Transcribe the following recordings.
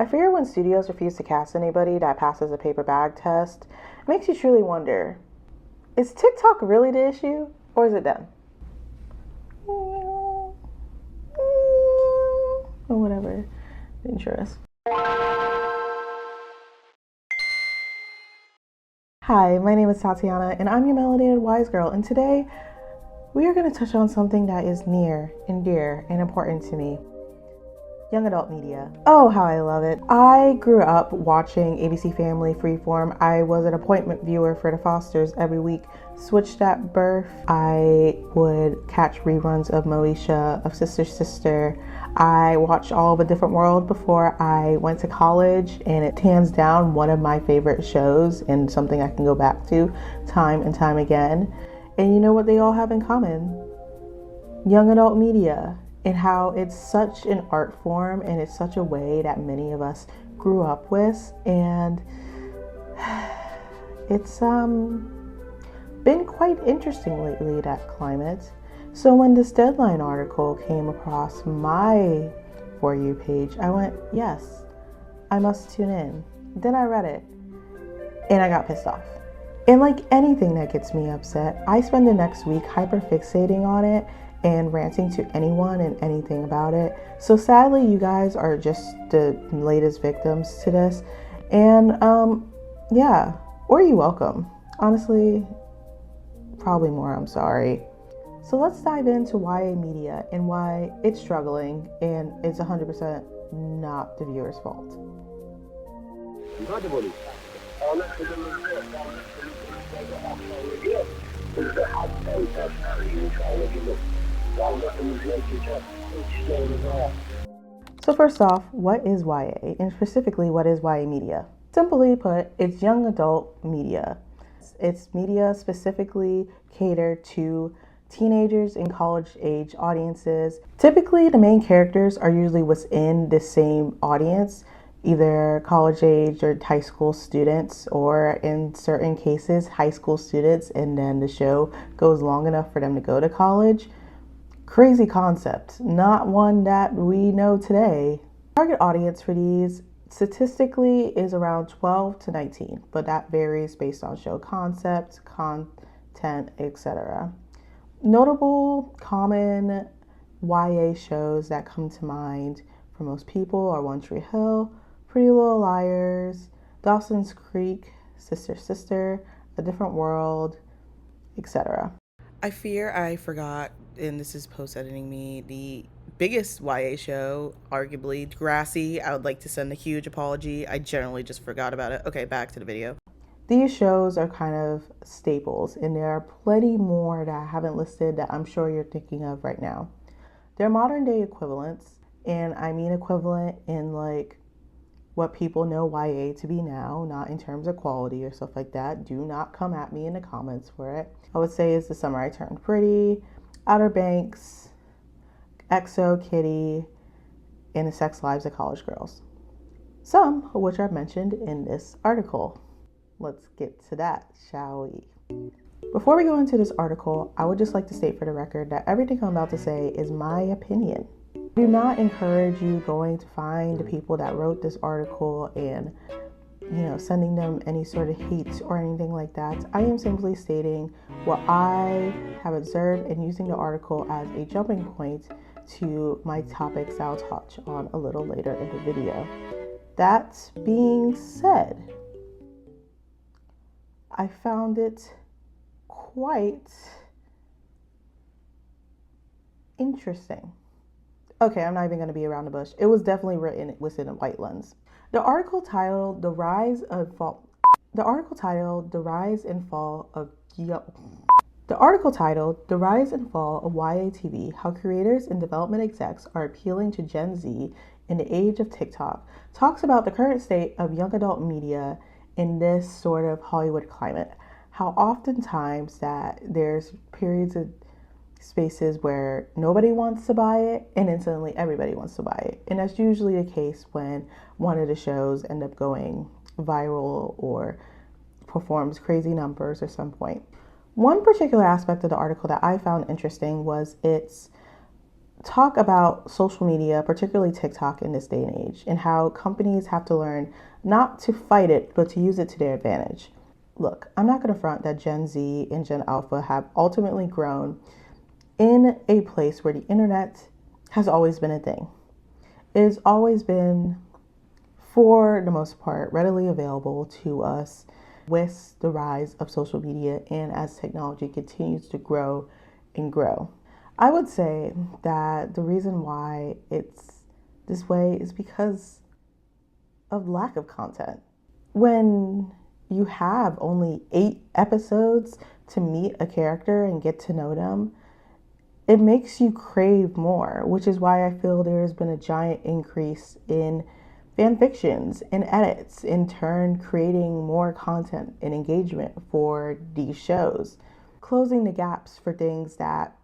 I fear when studios refuse to cast anybody that passes a paper bag test, it makes you truly wonder, is TikTok really the issue, or is it them? Or whatever the intro is. Hi, my name is Tatyana, and I'm your melanated wise girl, and today we are going to touch on something that is near and dear and important to me. Young adult media. Oh, how I love it. I grew up watching ABC Family, Freeform. I was an appointment viewer for the Fosters every week. Switched at birth. I would catch reruns of Moesha, of Sister Sister. I watched all of A Different World before I went to college, and it's hands down one of my favorite shows and something I can go back to time and time again. And you know what they all have in common? Young adult media. And how it's such an art form and it's such a way that many of us grew up with, and it's been quite interesting lately, that climate. So when this Deadline article came across my For You page, I went, yes, I must tune in. Then I read it and I got pissed off. And like anything that gets me upset, I spend the next week hyperfixating on it and ranting to anyone and anything about it. So sadly, you guys are just the latest victims to this. And yeah, or you're welcome. Honestly, probably more I'm sorry. So let's dive into YA media and why it's struggling, and it's 100% not the viewer's fault. So first off, what is YA? And specifically, what is YA media? Simply put, it's young adult media. It's media specifically catered to teenagers and college age audiences. Typically, the main characters are usually within the same audience, either college age or high school students, or in certain cases, high school students, and then the show goes long enough for them to go to college. Crazy concept, not one that we know today. Target audience for these statistically is around 12 to 19, but that varies based on show concept, content, etc. Notable common YA shows that come to mind for most people are One Tree Hill, Pretty Little Liars, Dawson's Creek, Sister Sister, A Different World, etc. I fear I forgot, and this is post-editing me, the biggest YA show, arguably, Degrassi. I would like to send a huge apology. I generally just forgot about it. Okay, back to the video. These shows are kind of staples, and there are plenty more that I haven't listed that I'm sure you're thinking of right now. They're modern day equivalents, and I mean equivalent in like what people know YA to be now, not in terms of quality or stuff like that. Do not come at me in the comments for it. I would say is The Summer I Turned Pretty, Outer Banks, EXO, Kitty, and The Sex Lives of College Girls. Some of which are mentioned in this article. Let's get to that, shall we? Before we go into this article, I would just like to state for the record that everything I'm about to say is my opinion. I do not encourage you going to find the people that wrote this article and, sending them any sort of hate or anything like that. I am simply stating what I have observed and using the article as a jumping point to my topics I'll touch on a little later in the video. That being said, I found it quite interesting. Okay, I'm not even going to be around the bush. It was definitely written within a white lens. The article titled "The Rise and Fall of YA TV: How Creators and Development Execs Are Appealing to Gen Z in the Age of TikTok" talks about the current state of young adult media in this sort of Hollywood climate. How oftentimes that there's periods of spaces where nobody wants to buy it, and then suddenly everybody wants to buy it. And that's usually the case when one of the shows end up going viral or performs crazy numbers at some point. One particular aspect of the article that I found interesting was its talk about social media, particularly TikTok in this day and age, and how companies have to learn not to fight it, but to use it to their advantage. Look, I'm not going to front that Gen Z and Gen Alpha have ultimately grown in a place where the internet has always been a thing. It has always been, for the most part, readily available to us with the rise of social media and as technology continues to grow and grow. I would say that the reason why it's this way is because of lack of content. When you have only 8 episodes to meet a character and get to know them, it makes you crave more, which is why I feel there's been a giant increase in fan fictions and edits, in turn creating more content and engagement for these shows, closing the gaps for things that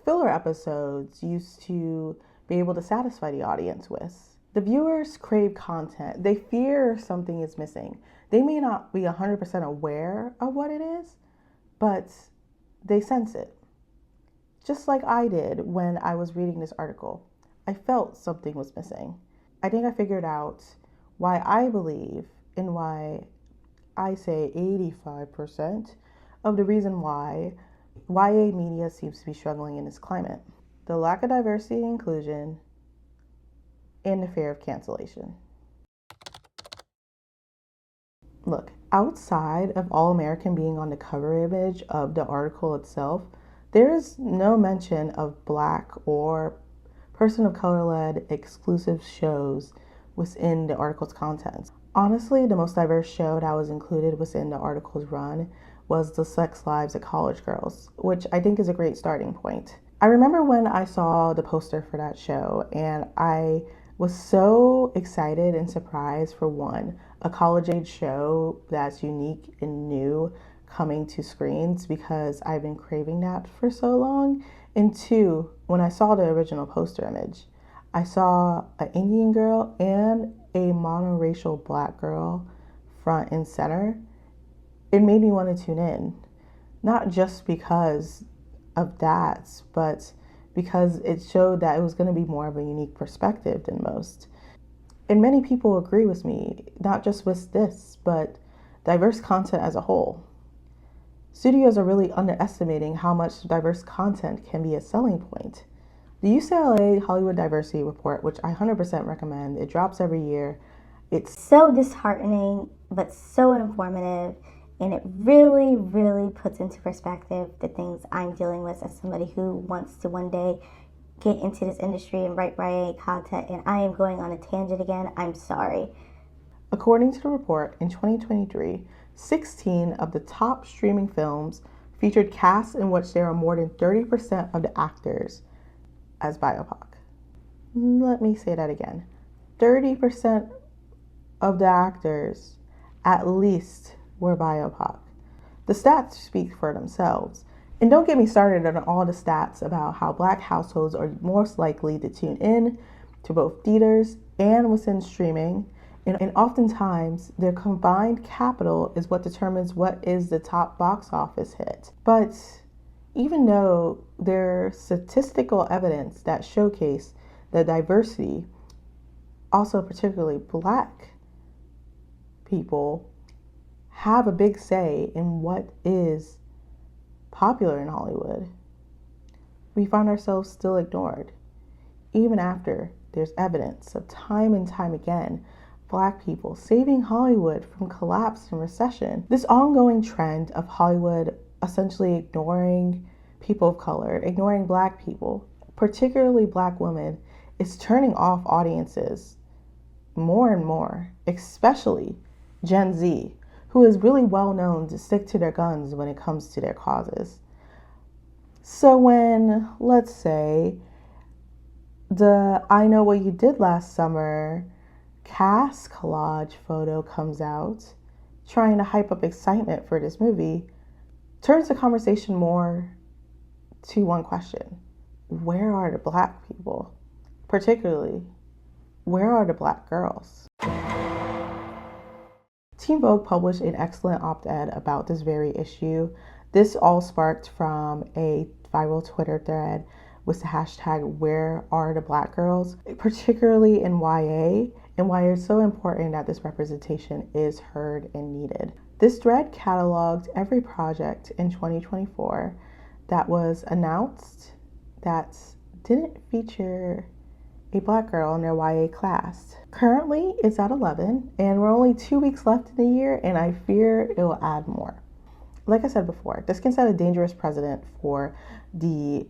filler episodes used to be able to satisfy the audience with. The viewers crave content. They fear something is missing. They may not be 100% aware of what it is, but they sense it. Just like I did when I was reading this article. I felt something was missing. I think I figured out why I believe and why I say 85% of the reason why YA media seems to be struggling in this climate. The lack of diversity and inclusion and the fear of cancellation. Look, outside of All American being on the cover image of the article itself, there is no mention of Black or person of color led exclusive shows within the article's contents. Honestly, the most diverse show that was included within the article's run was The Sex Lives of College Girls, which I think is a great starting point. I remember when I saw the poster for that show, and I was so excited and surprised. For one, a college age show that's unique and new coming to screens, because I've been craving that for so long. And two, when I saw the original poster image, I saw an Indian girl and a monoracial Black girl front and center. It made me want to tune in, not just because of that, but because it showed that it was going to be more of a unique perspective than most. And many people agree with me, not just with this, but diverse content as a whole. Studios are really underestimating how much diverse content can be a selling point. The UCLA Hollywood Diversity Report, which I 100% recommend, it drops every year. It's so disheartening, but so informative, and it really, really puts into perspective the things I'm dealing with as somebody who wants to one day get into this industry and write YA content, and I am going on a tangent again. I'm sorry. According to the report, in 2023, 16 of the top streaming films featured casts in which there are more than 30% of the actors as BIPOC. Let me say that again. 30% of the actors at least were BIPOC. The stats speak for themselves. And don't get me started on all the stats about how Black households are most likely to tune in to both theaters and within streaming. And oftentimes, their combined capital is what determines what is the top box office hit. But even though there's statistical evidence that showcase the diversity, also particularly Black people have a big say in what is popular in Hollywood, we find ourselves still ignored, even after there's evidence of time and time again Black people saving Hollywood from collapse and recession. This ongoing trend of Hollywood essentially ignoring people of color, ignoring Black people, particularly Black women, is turning off audiences more and more, especially Gen Z, who is really well known to stick to their guns when it comes to their causes. So when, let's say, the I Know What You Did Last Summer cast collage photo comes out, trying to hype up excitement for this movie, turns the conversation more to one question: where are the Black people? Particularly, where are the Black girls? Teen Vogue published an excellent op-ed about this very issue. This all sparked from a viral Twitter thread was the hashtag wherearetheblackgirls, particularly in YA, and why it's so important that this representation is heard and needed. This thread cataloged every project in 2024 that was announced that didn't feature a Black girl in their YA class. Currently, it's at 11, and we're only 2 weeks left in the year, and I fear it will add more. Like I said before, this can set a dangerous precedent for the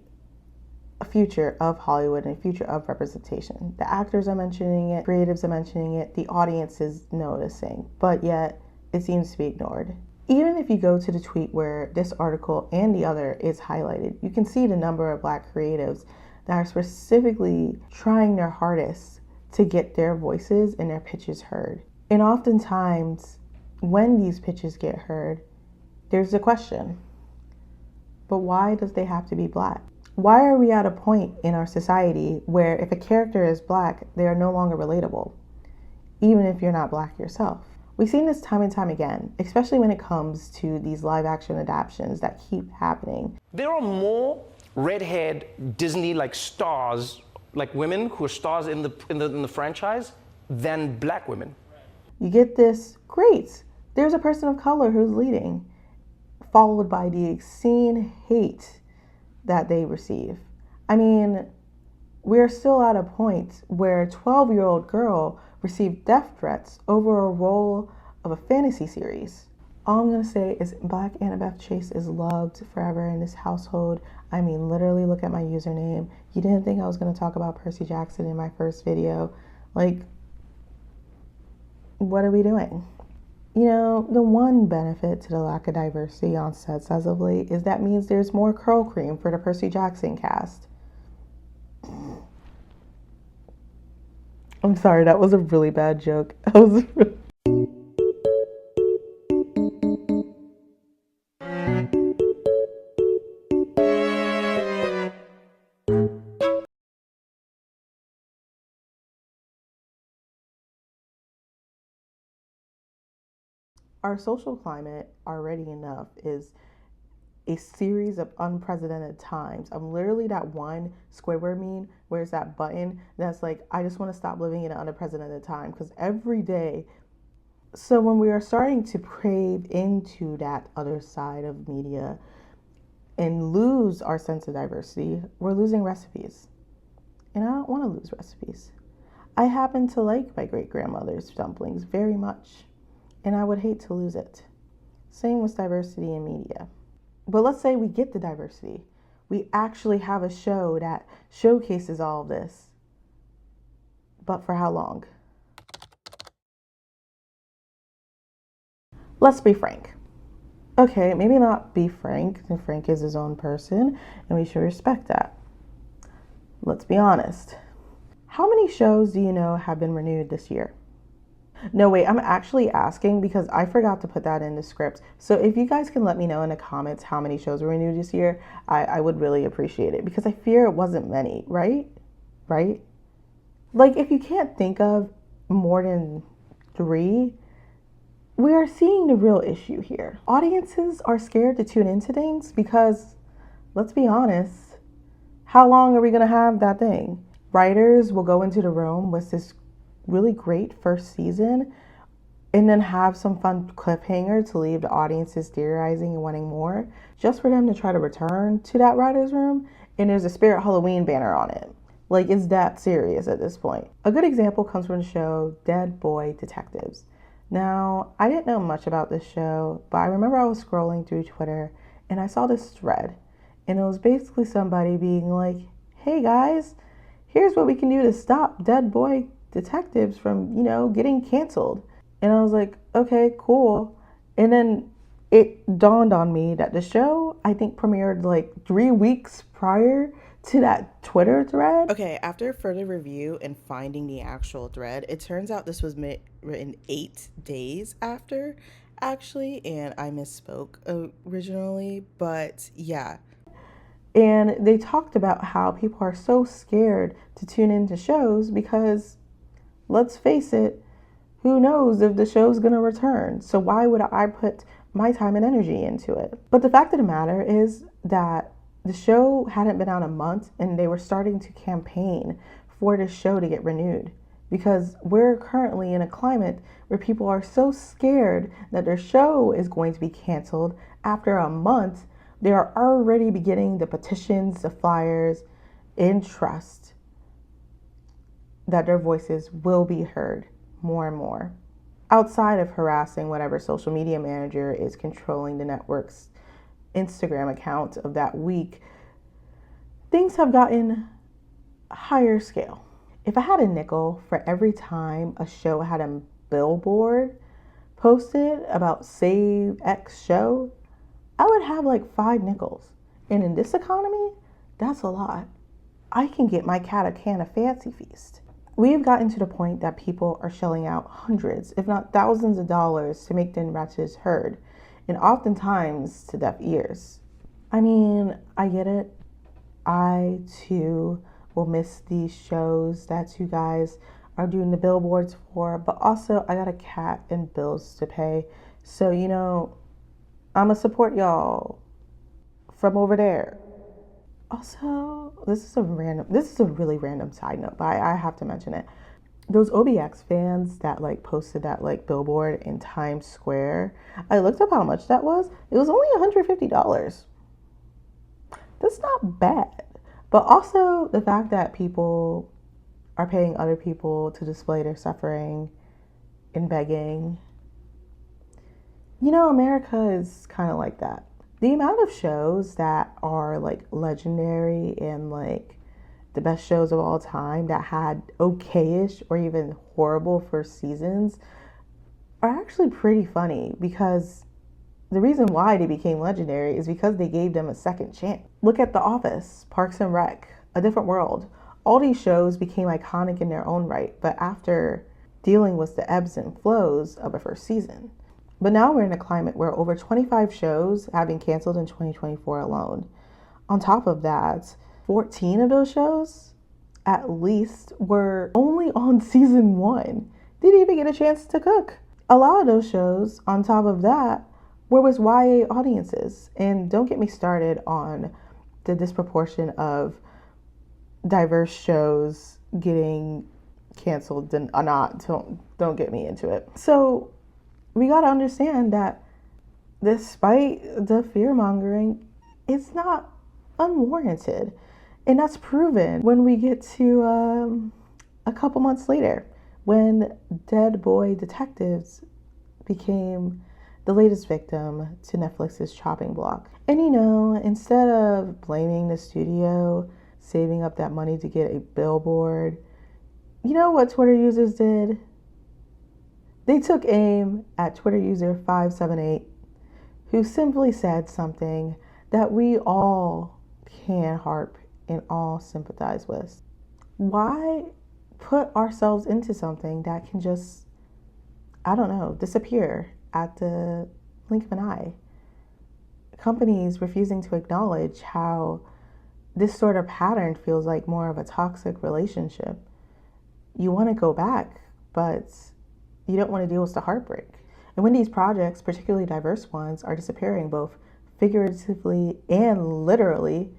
future of Hollywood and future of representation. The actors are mentioning it, creatives are mentioning it, the audience is noticing, but yet it seems to be ignored. Even if you go to the tweet where this article and the other is highlighted, you can see the number of Black creatives that are specifically trying their hardest to get their voices and their pitches heard. And oftentimes, when these pitches get heard, there's a question. But why does they have to be Black? Why are we at a point in our society where if a character is Black, they are no longer relatable, even if you're not Black yourself? We've seen this time and time again, especially when it comes to these live action adaptations that keep happening. There are more red-haired Disney-like stars, like women who are stars in the franchise, than Black women. You get this, great, there's a person of color who's leading, followed by the obscene hate that they receive. I mean, we're still at a point where a 12-year-old girl received death threats over a role of a fantasy series. All I'm gonna say is Black Annabeth Chase is loved forever in this household. I mean, literally look at my username. You didn't think I was gonna talk about Percy Jackson in my first video. Like, what are we doing? You know, the one benefit to the lack of diversity on sets as of late is that means there's more curl cream for the Percy Jackson cast. I'm sorry, that was a really bad joke. Our social climate already enough is a series of unprecedented times. I'm literally that one Squidward meme where it's that button that's like, I just want to stop living in an unprecedented time, because every day. So when we are starting to crave into that other side of media and lose our sense of diversity, we're losing recipes. And I don't want to lose recipes. I happen to like my great-grandmother's dumplings very much, and I would hate to lose it. Same with diversity in media. But let's say we get the diversity. We actually have a show that showcases all of this. But for how long? Let's be frank. Okay, maybe not be frank, and Frank is his own person, and we should respect that. Let's be honest. How many shows do you know have been renewed this year? No, wait, I'm actually asking because I forgot to put that in the script. So if you guys can let me know in the comments how many shows were renewed this year, I would really appreciate it, because I fear it wasn't many, right? Right? Like, if you can't think of more than 3, we are seeing the real issue here. Audiences are scared to tune into things because, let's be honest, how long are we gonna have that thing? Writers will go into the room with this really great first season and then have some fun cliffhanger to leave the audiences theorizing and wanting more, just for them to try to return to that writer's room and there's a Spirit Halloween banner on it. Like, it's that serious at this point. A good example comes from the show Dead Boy Detectives. Now, I didn't know much about this show, but I remember I was scrolling through Twitter and I saw this thread, and it was basically somebody being like, hey guys, here's what we can do to stop Dead Boy Detectives from, getting canceled. And I was like, okay, cool. And then it dawned on me that the show, I think, premiered like 3 weeks prior to that Twitter thread. Okay, after further review and finding the actual thread, it turns out this was written 8 days after, actually, and I misspoke originally, but yeah. And they talked about how people are so scared to tune into shows because, let's face it, who knows if the show's gonna return? So why would I put my time and energy into it? But the fact of the matter is that The show hadn't been out a month and they were starting to campaign for the show to get renewed, because we're currently in a climate where people are so scared that their show is going to be canceled after a month. They are already beginning the petitions, the flyers, in trust that their voices will be heard more and more. Outside of harassing whatever social media manager is controlling the network's Instagram account of that week, things have gotten higher scale. If I had a nickel for every time a show had a billboard posted about Save X show, I would have like 5 nickels. And in this economy, that's a lot. I can get my cat a can of Fancy Feast. We've gotten to the point that people are shelling out hundreds, if not thousands of dollars to make their messages heard, and oftentimes to deaf ears. I mean, I get it. I too will miss these shows that you guys are doing the billboards for, but also I got a cat and bills to pay. So, I'ma support y'all from over there. Also, this is a really random side note, but I have to mention it. Those OBX fans that posted that billboard in Times Square, I looked up how much that was. It was only $150. That's not bad. But also the fact that people are paying other people to display their suffering and begging. America is kind of like that. The amount of shows that are legendary and the best shows of all time that had okayish or even horrible first seasons are actually pretty funny, because the reason why they became legendary is because they gave them a second chance. Look at The Office, Parks and Rec, A Different World. All these shows became iconic in their own right, but after dealing with the ebbs and flows of a first season. But now we're in a climate where over 25 shows have been canceled in 2024 alone. On top of that, 14 of those shows, at least, were only on season 1. Didn't even get a chance to cook. A lot of those shows, on top of that, were with YA audiences. And don't get me started on the disproportion of diverse shows getting canceled and not. Don't get me into it. So we got to understand that despite the fear-mongering, it's not unwarranted. And that's proven when we get to a couple months later, when Dead Boy Detectives became the latest victim to Netflix's chopping block. And instead of blaming the studio, saving up that money to get a billboard, you know what Twitter users did? They took aim at Twitter user 578, who simply said something that we all can harp and all sympathize with. Why put ourselves into something that can just, disappear at the blink of an eye? Companies refusing to acknowledge how this sort of pattern feels like more of a toxic relationship. You want to go back, but you don't want to deal with the heartbreak. And when these projects, particularly diverse ones, are disappearing both figuratively and literally,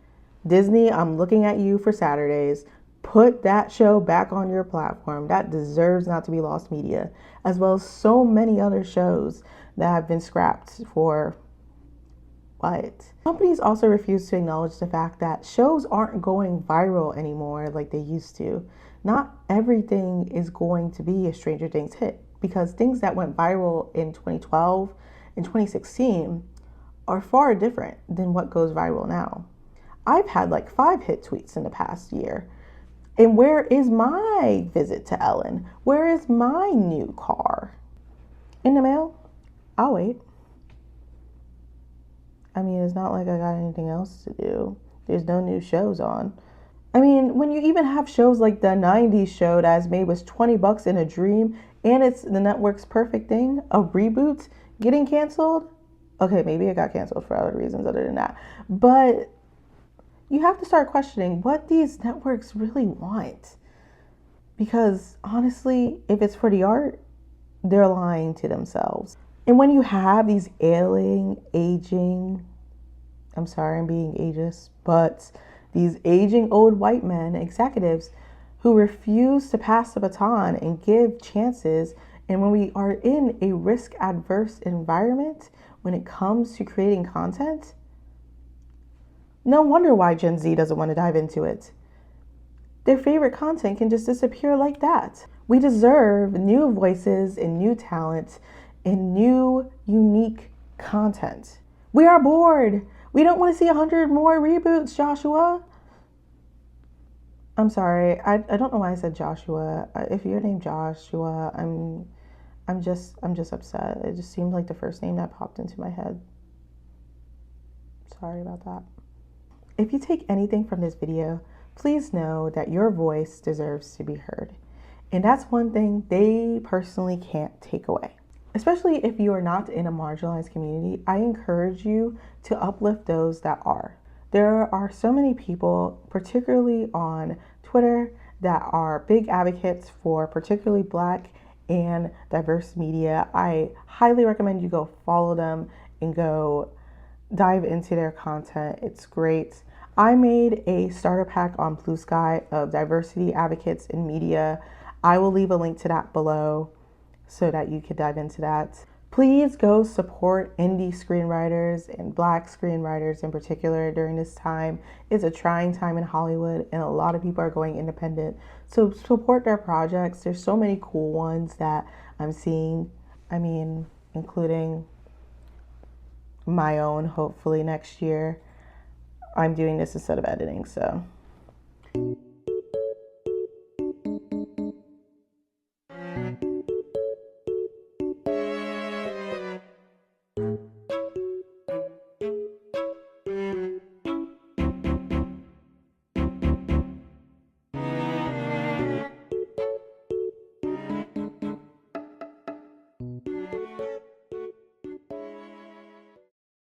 Disney, I'm looking at you for Saturdays. Put that show back on your platform. That deserves not to be lost media, as well as so many other shows that have been scrapped for what? Companies also refuse to acknowledge the fact that shows aren't going viral anymore like they used to. Not everything is going to be a Stranger Things hit, because things that went viral in 2012 and 2016 are far different than what goes viral now. I've had 5 hit tweets in the past year. And where is my visit to Ellen? Where is my new car? In the mail? I'll wait. I mean, it's not like I got anything else to do. There's no new shows on. I mean, when you even have shows like the 90s show that's made with $20 in a dream, and it's the network's perfect thing, a reboot, getting canceled. Okay, maybe it got canceled for other reasons other than that. But you have to start questioning what these networks really want. Because honestly, if it's for the art, they're lying to themselves. And when you have these ailing, aging, I'm sorry I'm being ageist, but these aging old white men, executives, who refuse to pass the baton and give chances. And when we are in a risk adverse environment, when it comes to creating content, no wonder why Gen Z doesn't want to dive into it. Their favorite content can just disappear like that. We deserve new voices and new talent and new, unique content. We are bored. We don't want to see 100 more reboots, Joshua. I'm sorry. I don't know why I said Joshua. If you're named Joshua, I'm just upset. It just seemed like the first name that popped into my head. Sorry about that. If you take anything from this video, please know that your voice deserves to be heard. And that's one thing they personally can't take away. Especially if you are not in a marginalized community, I encourage you to uplift those that are. There are so many people, particularly on Twitter, that are big advocates for particularly Black and diverse media. I highly recommend you go follow them and go dive into their content. It's great. I made a starter pack on Blue Sky of diversity advocates in media. I will leave a link to that below so that you could dive into that. Please go support indie screenwriters and Black screenwriters in particular during this time. It's a trying time in Hollywood and a lot of people are going independent. So support their projects. There's so many cool ones that I'm seeing. I mean, including my own, hopefully next year. I'm doing this instead of editing, so.